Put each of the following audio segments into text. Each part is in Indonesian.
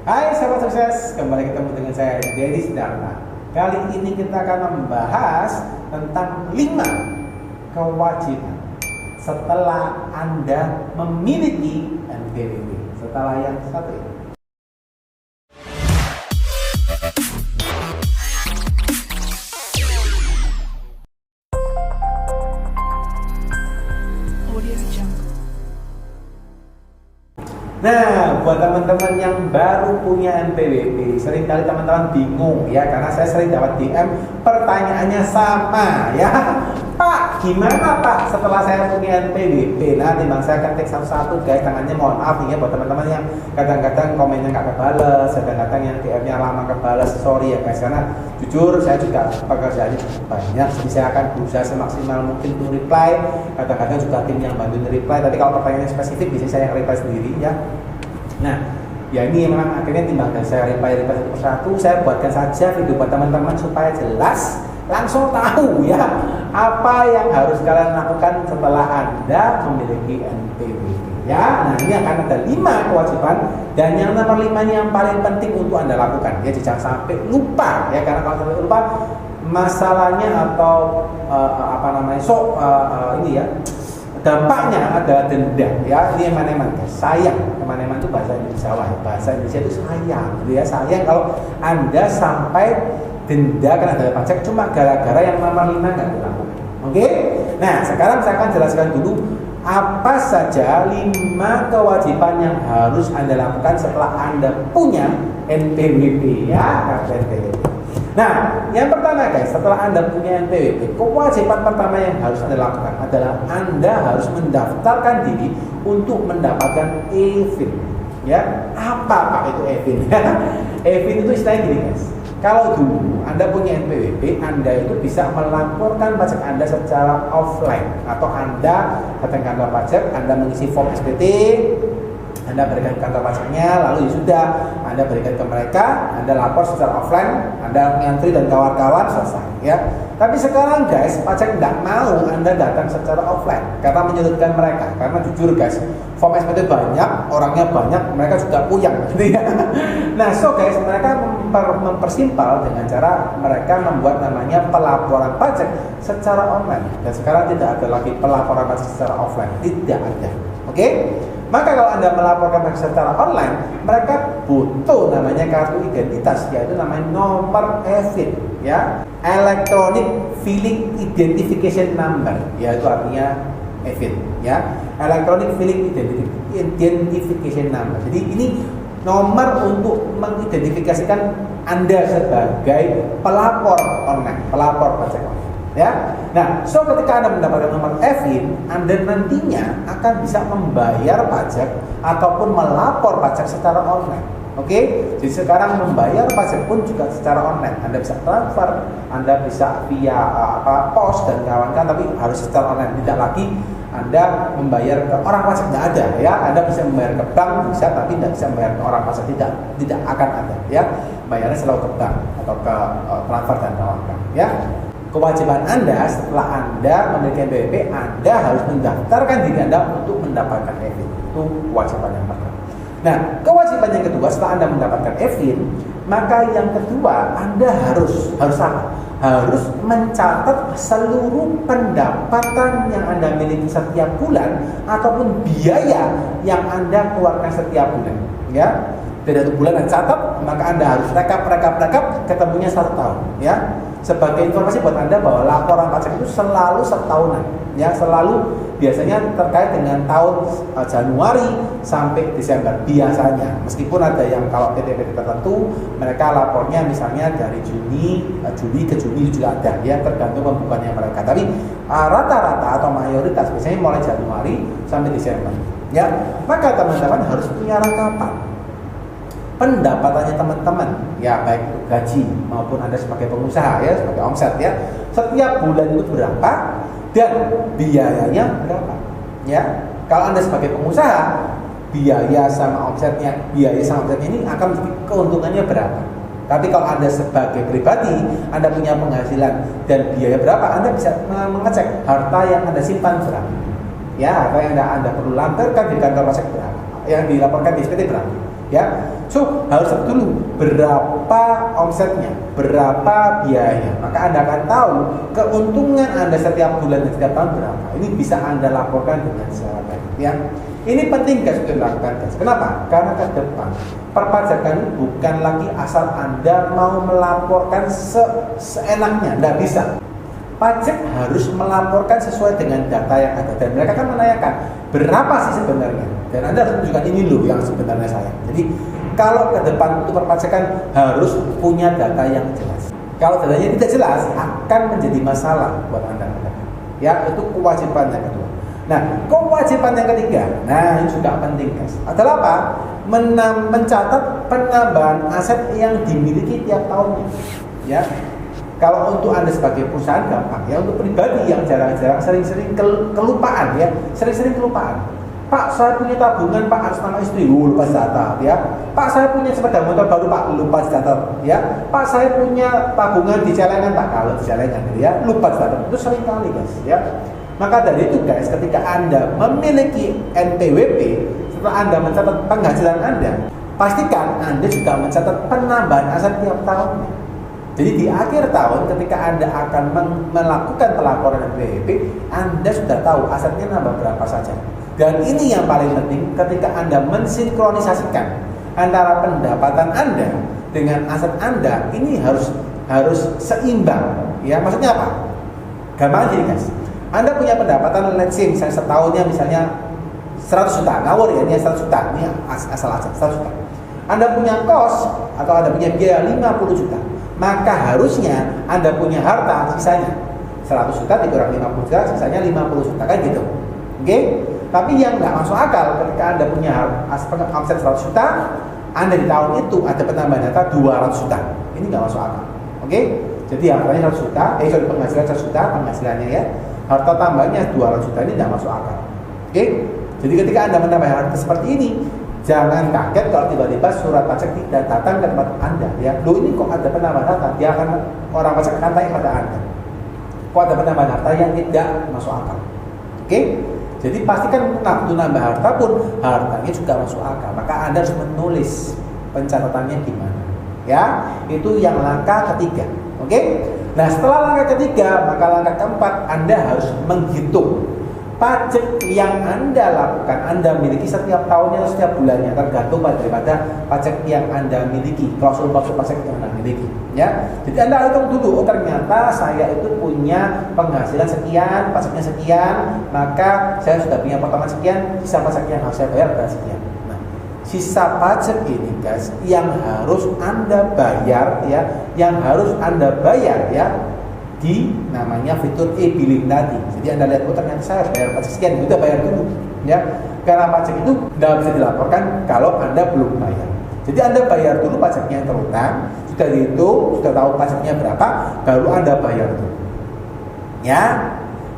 Hai sahabat sukses, kembali ketemu dengan saya Dedi Sidarta. Kali ini kita akan membahas tentang 5 kewajiban setelah Anda memiliki NPWP. Setelah yang satu ini. Nah, buat teman-teman yang baru punya NPWP, seringkali teman-teman bingung ya, karena saya sering dapat DM pertanyaannya sama ya. Pak, gimana Pak setelah saya punya NPWP? Nah, timbang saya ketik satu-satu guys, tangannya mohon maaf nih ya buat teman-teman yang kadang-kadang komennya nggak kebales, kadang-kadang yang DM-nya lama kebales, sorry ya guys, karena jujur saya juga pekerjaannya banyak, jadi saya akan berusaha semaksimal mungkin untuk reply. Kadang-kadang juga tim yang bantu reply, tapi kalau pertanyaannya spesifik bisa saya reply sendiri ya. Nah, ya ini memang akhirnya timbang dan saya reply satu persatu, saya buatkan saja video buat teman-teman supaya jelas, langsung tahu ya apa yang harus kalian lakukan setelah Anda memiliki NPWP ya. Nah, ini akan ada 5 kewajiban, dan yang nomor 5 ini yang paling penting untuk Anda lakukan ya, jangan sampai lupa ya, karena kalau sampai lupa masalahnya atau ini ya, dampaknya ada denda ya. Ini eman-eman guys, sayang. Eman-eman itu bahasa Indonesia ya. Bahasa Indonesia itu sayang gitu ya. Sayang kalau Anda sampai denda karena ada pajak cuma gara-gara yang nomor 5 nggak dilakukan. Oke? Nah, sekarang saya akan jelaskan dulu apa saja 5 kewajiban yang harus Anda lakukan setelah Anda punya NPWP ya, kartu NPWP. Nah, yang pertama guys, setelah Anda punya NPWP, kewajiban pertama yang harus Anda lakukan adalah Anda harus mendaftarkan diri untuk mendapatkan e-fin. Ya, apa Pak itu e-fin? E-fin itu istilahnya gini guys. Kalau dulu Anda punya NPWP, Anda itu bisa melaporkan pajak Anda secara offline, atau Anda datang ke kantor pajak, Anda mengisi form SPT, Anda berikan ke kantor pajaknya, lalu ya sudah Anda berikan ke mereka, Anda lapor secara offline, Anda ngantri dan kawan-kawan, selesai ya. Tapi sekarang guys, pajak nggak mau Anda datang secara offline karena menyulitkan mereka. Karena jujur guys, form SPT banyak, orangnya banyak, mereka juga puyeng gitu ya. Nah, so guys, mereka mempersimpel dengan cara mereka membuat namanya pelaporan pajak secara online. Dan sekarang tidak ada lagi pelaporan pajak secara offline, tidak ada. Oke? Maka kalau Anda melaporkan pajak secara online, mereka butuh namanya kartu identitas, yaitu namanya nomor e-fin ya, Electronic Filing Identification Number, yaitu artinya e-fin ya, Electronic Filing Identification Number. Jadi ini nomor untuk mengidentifikasikan Anda sebagai pelapor online, pelapor pajak online. Ya, nah, so ketika Anda mendapatkan nomor e-fin, Anda nantinya akan bisa membayar pajak ataupun melapor pajak secara online. Oke, jadi sekarang membayar pajak pun juga secara online. Anda bisa transfer, Anda bisa via pos dan kawan-kawan, tapi harus secara online. Tidak lagi Anda membayar ke orang pajak, tidak ada ya. Anda bisa membayar ke bank bisa, tapi tidak bisa membayar ke orang pajak, tidak akan ada ya. Bayarnya selalu ke bank atau ke transfer dan kawan-kawan ya. Kewajiban Anda setelah Anda memiliki NPWP, Anda harus mendaftarkan diri Anda untuk mendapatkan e-fin. Itu kewajiban yang pertama. Nah, kewajiban yang kedua, setelah Anda mendapatkan e-fin, maka yang kedua Anda harus apa? Harus mencatat seluruh pendapatan yang Anda miliki setiap bulan ataupun biaya yang Anda keluarkan setiap bulan. Ya, dari 1 bulan Anda catat, maka Anda harus rekap, ketemunya 1 tahun. Ya. Sebagai informasi buat Anda bahwa laporan pajak itu selalu setahunan ya, selalu biasanya terkait dengan tahun Januari sampai Desember biasanya, meskipun ada yang kalau PT-PT tertentu mereka lapornya misalnya dari Juli ke Juni juga ada ya, tergantung pembukaannya mereka, tapi rata-rata atau mayoritas biasanya mulai Januari sampai Desember ya. Maka teman-teman harus punya rekapan pendapatannya teman-teman ya, baik itu gaji maupun Anda sebagai pengusaha ya, sebagai omset ya, setiap bulan itu berapa dan biayanya berapa ya. Kalau Anda sebagai pengusaha, biaya sama omsetnya ini akan menjadi keuntungannya berapa. Tapi kalau Anda sebagai pribadi, Anda punya penghasilan dan biaya berapa, Anda bisa mengecek harta yang Anda simpan berapa ya, harta yang Anda perlu lampirkan di kantor pajak berapa, yang dilaporkan di SPT berapa. Ya, so harus tahu dulu berapa omsetnya, berapa biayanya. Maka Anda akan tahu keuntungan Anda setiap bulan dan setiap tahun berapa. Ini bisa Anda laporkan dengan secara baik. Ya, ini penting guys untuk dilakukan guys. Kenapa? Karena ke depan perpajakan bukan lagi asal Anda mau melaporkan seenaknya, tidak bisa. Pajak harus melaporkan sesuai dengan data yang ada, dan mereka akan menanyakan berapa sih sebenarnya, dan Anda harus menunjukkan ini loh yang sebenarnya saya. Jadi kalau ke depan untuk perpajakan harus punya data yang jelas. Kalau datanya tidak jelas akan menjadi masalah buat Anda. Ya, itu kewajiban yang kedua. Nah, kewajiban yang ketiga, nah ini juga penting guys, adalah apa? Mencatat penambahan aset yang dimiliki tiap tahunnya. Ya. Kalau untuk Anda sebagai perusahaan gampang ya, untuk pribadi yang jarang-jarang sering-sering kelupaan ya, sering-sering kelupaan. Pak, saya punya tabungan Pak atas nama istri, lupa data ya. Pak, saya punya sepeda motor baru Pak, lupa data ya. Pak, saya punya tabungan di celengan Pak, kalau di celengan ya, lupa data. Itu sering kali guys ya. Maka dari itu guys, ketika Anda memiliki NPWP, setelah Anda mencatat penghasilan Anda, pastikan Anda juga mencatat penambahan aset tiap tahunnya. Jadi di akhir tahun ketika Anda akan melakukan pelaporan NPWP, Anda sudah tahu asetnya nambah berapa saja. Dan ini yang paling penting, ketika Anda mensinkronisasikan antara pendapatan Anda dengan aset Anda, ini harus seimbang. Ya, maksudnya apa? Gampang gini guys. Anda punya pendapatan let's say misalnya setahunnya misalnya 100 juta, ngawur ya, ini 100 juta, ini asal aja 100 juta. Anda punya kos atau Anda punya biaya 50 juta. Maka harusnya Anda punya harta sisanya 100 juta dikurang 50 juta, sisanya 50 juta kan gitu. Oke? Tapi yang nggak masuk akal ketika Anda punya omset 100 juta, Anda di tahun itu ada penambahan data 200 juta. Ini nggak masuk akal. Oke? Jadi hartanya 100 juta, penghasilan 100 juta, penghasilannya ya. Harta tambahnya 200 juta, ini nggak masuk akal. Oke? Jadi ketika Anda menambah harta seperti ini, jangan kaget kalau tiba-tiba surat pajak tidak datang ke tempat Anda ya. Loh, ini kok ada penambahan harta? Dia akan, orang pajak akan tanya pada Anda, kok ada penambahan harta yang tidak masuk akal. Oke? Jadi pastikan waktu nambah harta pun hartanya juga masuk akal. Maka Anda harus menulis pencatatannya gimana. Ya, itu yang langkah ketiga. Oke? Nah, setelah langkah ketiga, maka langkah keempat Anda harus menghitung pajak yang Anda lakukan, Anda miliki setiap tahunnya atau setiap bulannya, tergantung daripada pajak yang Anda miliki, klausul pajak yang Anda miliki. Ya, jadi Anda hitung dulu, oh ternyata saya itu punya penghasilan sekian, pajaknya sekian, maka saya sudah punya potongan sekian, sisa pajak yang harus saya bayar adalah sekian. Nah, sisa pajak ini guys, yang harus Anda bayar ya, yang harus Anda bayar ya, di namanya fitur e-billing tadi. Jadi Anda lihat, oh ternyata saya harus bayar pajak sekian, udah bayar dulu ya. Karena pajak itu tidak bisa dilaporkan kalau Anda belum bayar. Jadi Anda bayar dulu pajaknya yang terutang, sudah dihitung, sudah tahu pajaknya berapa, baru Anda bayar dulu. Ya.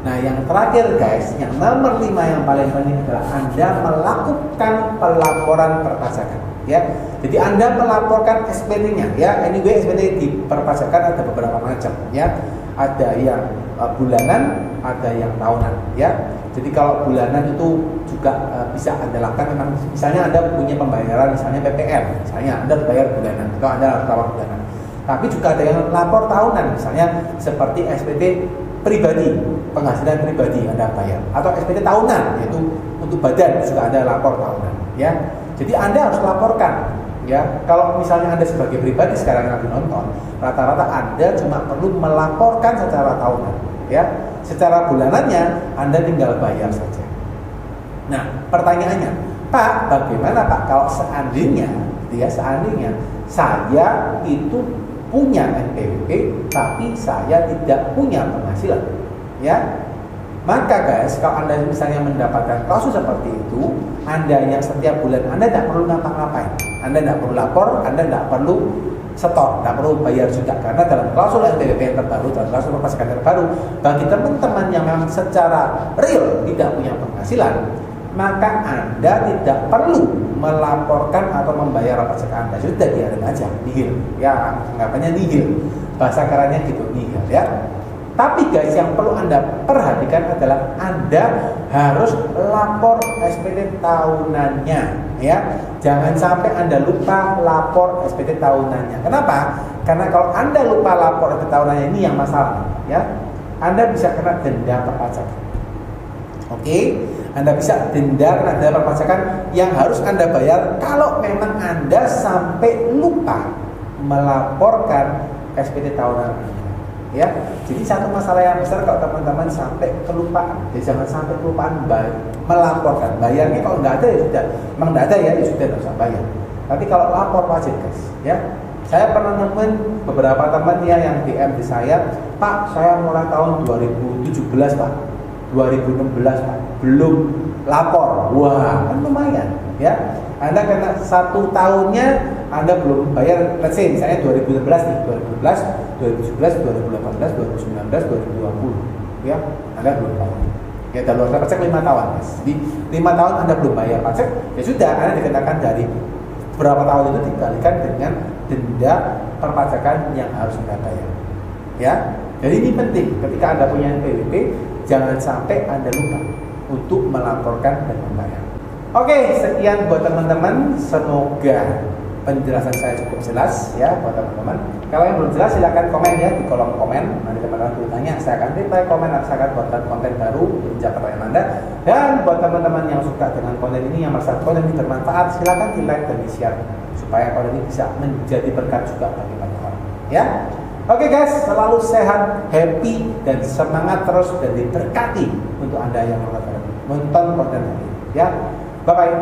Nah, yang terakhir guys, yang nomor 5 yang paling penting adalah Anda melakukan pelaporan perpajakan. Ya, jadi Anda melaporkan SPT-nya. Ya, anyway SPT di perpajakan ada beberapa macam. Ya, ada yang bulanan, ada yang tahunan. Ya, jadi kalau bulanan itu juga bisa Anda lakukan. Memang misalnya Anda punya pembayaran, misalnya PPN, misalnya Anda bayar bulanan atau Anda harus lapor bulanan. Tapi juga ada yang lapor tahunan, misalnya seperti SPT pribadi, penghasilan pribadi Anda bayar, atau SPT tahunan, yaitu untuk badan juga Anda lapor tahunan. Ya. Jadi Anda harus laporkan, ya. Kalau misalnya Anda sebagai pribadi sekarang yang lagi nonton, rata-rata Anda cuma perlu melaporkan secara tahunan, ya. Secara bulanannya Anda tinggal bayar saja. Nah, pertanyaannya, Pak, bagaimana Pak kalau seandainya saya itu punya NPWP, tapi saya tidak punya penghasilan, ya? Maka guys, kalau Anda misalnya mendapatkan klausul seperti itu, Anda yang setiap bulan Anda tidak perlu ngapa-ngapain, Anda tidak perlu lapor, Anda tidak perlu setor, tidak perlu bayar juga, karena dalam klausul NPWP yang terbaru, dalam klausul perpajakan terbaru, bagi teman-teman yang memang secara real tidak punya penghasilan, maka Anda tidak perlu melaporkan atau membayar pajak Anda, sudah biarin aja, nihil, ya anggapannya nihil, bahasa kerennya gitu, nihil, ya. Tapi guys, yang perlu Anda perhatikan adalah Anda harus lapor SPT tahunannya, ya. Jangan sampai Anda lupa lapor SPT tahunannya. Kenapa? Karena kalau Anda lupa lapor SPT tahunannya, ini yang masalah, ya. Anda bisa kena denda perpajakan. Oke, Anda bisa denda kena denda perpajakan yang harus Anda bayar kalau memang Anda sampai lupa melaporkan SPT tahunan Anda. Ya, jadi satu masalah yang besar kalau teman-teman sampai kelupaan. Jadi jangan sampai kelupaan melaporkan. Bayarnya kalau nggak ada ya sudah, memang nggak ada ya sudah nggak usah bayar. Tapi kalau lapor wajib guys, ya. Saya pernah nemuin beberapa teman ya yang DM di saya, Pak, saya mulai tahun 2017 Pak, 2016 Pak, belum lapor. Wah, kan lumayan, ya. Anda kena 1 tahunnya Anda belum bayar, let's say misalnya 2016 nih, 2011, 2017, 2018, 2019, 2020, ya, Anda belum bayar. Ya, dalam pajak 5 tahun, Mas. Di 5 tahun Anda belum bayar pajak, ya sudah, Anda dikenakan dari berapa tahun itu dikalikan dengan denda perpajakan yang harus Anda bayar. Ya, jadi ini penting. Ketika Anda punya NPWP, jangan sampai Anda lupa untuk melaporkan dan membayar. Oke, sekian buat teman-teman. Semoga penjelasan saya cukup jelas ya buat teman-teman. Kalau yang belum jelas silakan komen ya di kolom komen. Nanti teman-teman bertanya, saya akan reply komen atau saya akan buatkan konten baru untuk menjawab pertanyaan Anda. Dan buat teman-teman yang suka dengan konten ini, yang merasa konten ini bermanfaat, silakan di like dan di share supaya konten ini bisa menjadi berkat juga bagi banyak orang. Ya. Oke guys, selalu sehat, happy dan semangat terus dan diberkati untuk Anda yang menonton konten ini. Ya. Bye bye.